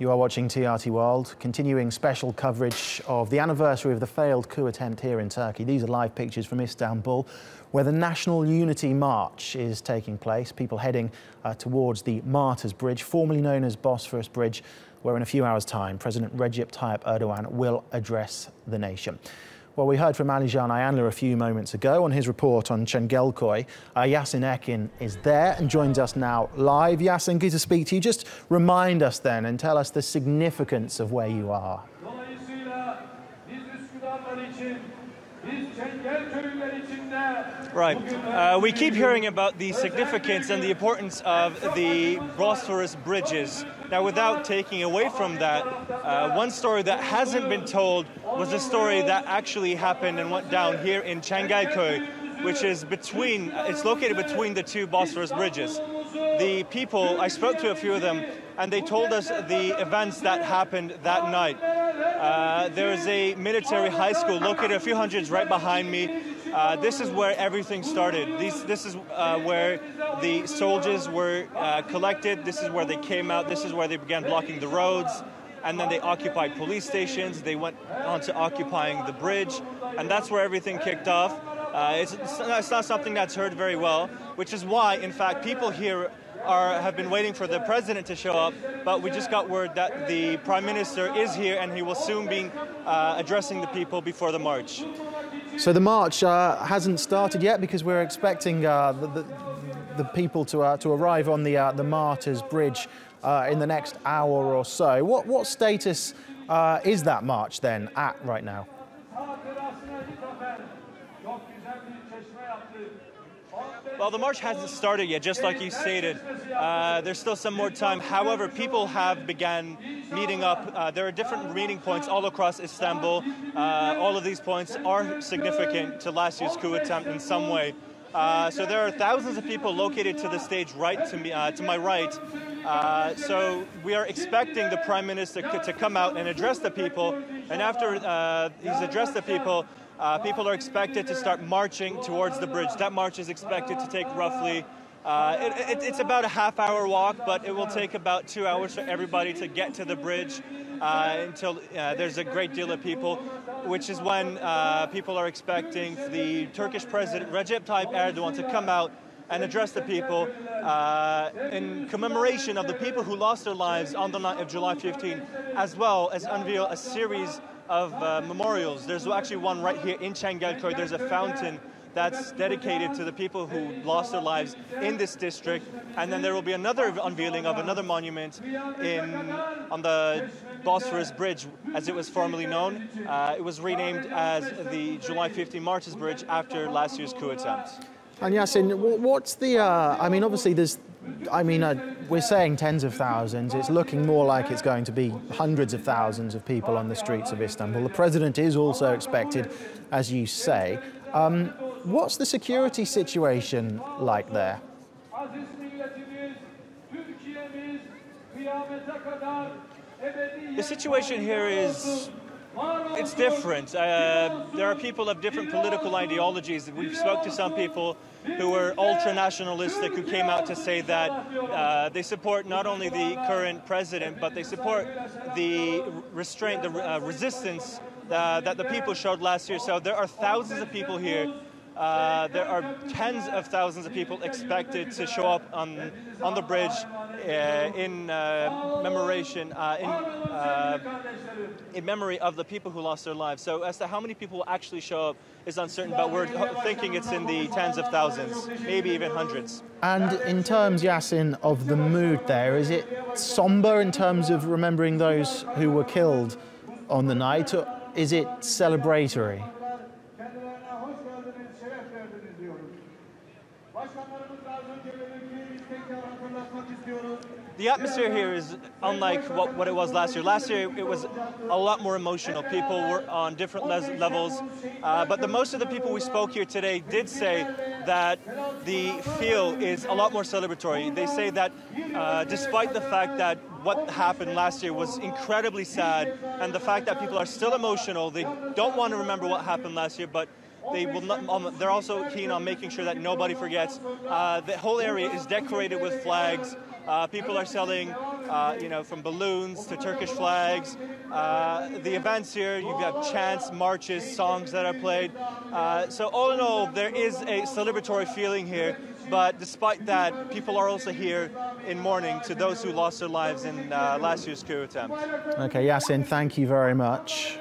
You are watching TRT World, continuing special coverage of the anniversary of the failed coup attempt here in Turkey. These are live pictures from Istanbul, where the National Unity March is taking place. People heading towards the Martyrs Bridge, formerly known as Bosphorus Bridge, where in a few hours' time, President Recep Tayyip Erdogan will address the nation. Well, we heard from Alican Ayanlı a few moments ago on his report on Cengelkoy. Yasin Eken is there and joins us now live. Yasin, good to speak to you. Just remind us then and tell us the significance of where you are. Right. We keep hearing about the significance and the importance of the Bosphorus bridges. Now, without taking away from that, one story that hasn't been told was a story that actually happened and went down here in Cengelkoy, which is it's located between the two Bosphorus bridges. The people, I spoke to a few of them, and they told us the events that happened that night. There is a military high school located a few hundreds right behind me. This is where everything started. This is where the soldiers were collected. This is where they came out. This is where they began blocking the roads. And then they occupied police stations. They went on to occupying the bridge. And that's where everything kicked off. It's not something that's heard very well, which is why, in fact, people here have been waiting for the president to show up, but we just got word that the prime minister is here and he will soon be addressing the people before the march. So the march hasn't started yet because we're expecting the people to arrive on the Martyrs Bridge in the next hour or so. What status is that march then at right now? Well, the march hasn't started yet, just like you stated. There's still some more time. However, people have begun meeting up. There are different meeting points all across Istanbul. All of these points are significant to last year's coup attempt in some way. So there are thousands of people located to the stage right to my right. So we are expecting the Prime Minister to come out and address the people. And after he's addressed the people, people are expected to start marching towards the bridge. That march is expected to take roughly, it's about a half-hour walk, but it will take about 2 hours for everybody to get to the bridge until there's a great deal of people, which is when people are expecting the Turkish President Recep Tayyip Erdogan to come out and address the people in commemoration of the people who lost their lives on the night of July 15, as well as unveil a series of memorials. There's actually one right here in Cengelkoy. There's a fountain that's dedicated to the people who lost their lives in this district. And then there will be another unveiling of another monument on the Bosphorus Bridge, as it was formerly known. It was renamed as the July 15 Martyrs Bridge after last year's coup attempt. And Yasin, what's the, I mean, obviously we're saying tens of thousands. It's looking more like it's going to be hundreds of thousands of people on the streets of Istanbul. The president is also expected, as you say. What's the security situation like there? The situation here it's different. There are people of different political ideologies. We've spoke to some people who were ultra-nationalistic, who came out to say that they support not only the current president, but they support the restraint, the resistance that the people showed last year. So there are thousands of people here. There are tens of thousands of people expected to show up on the bridge in commemoration, in memory of the people who lost their lives. So as to how many people will actually show up is uncertain, but we're thinking it's in the tens of thousands, maybe even hundreds. And in terms, Yasin, of the mood there, is it somber in terms of remembering those who were killed on the night, or is it celebratory? The atmosphere here is unlike what it was last year. Last year, it was a lot more emotional. People were on different levels. But most of the people we spoke here today did say that the feel is a lot more celebratory. They say that despite the fact that what happened last year was incredibly sad, and the fact that people are still emotional, they don't want to remember what happened last year, but they will not, they're also keen on making sure that nobody forgets. The whole area is decorated with flags. People are selling, from balloons to Turkish flags. The events here, you have chants, marches, songs that are played. So all in all, there is a celebratory feeling here. But despite that, people are also here in mourning to those who lost their lives in last year's coup attempt. Okay, Yasin, thank you very much.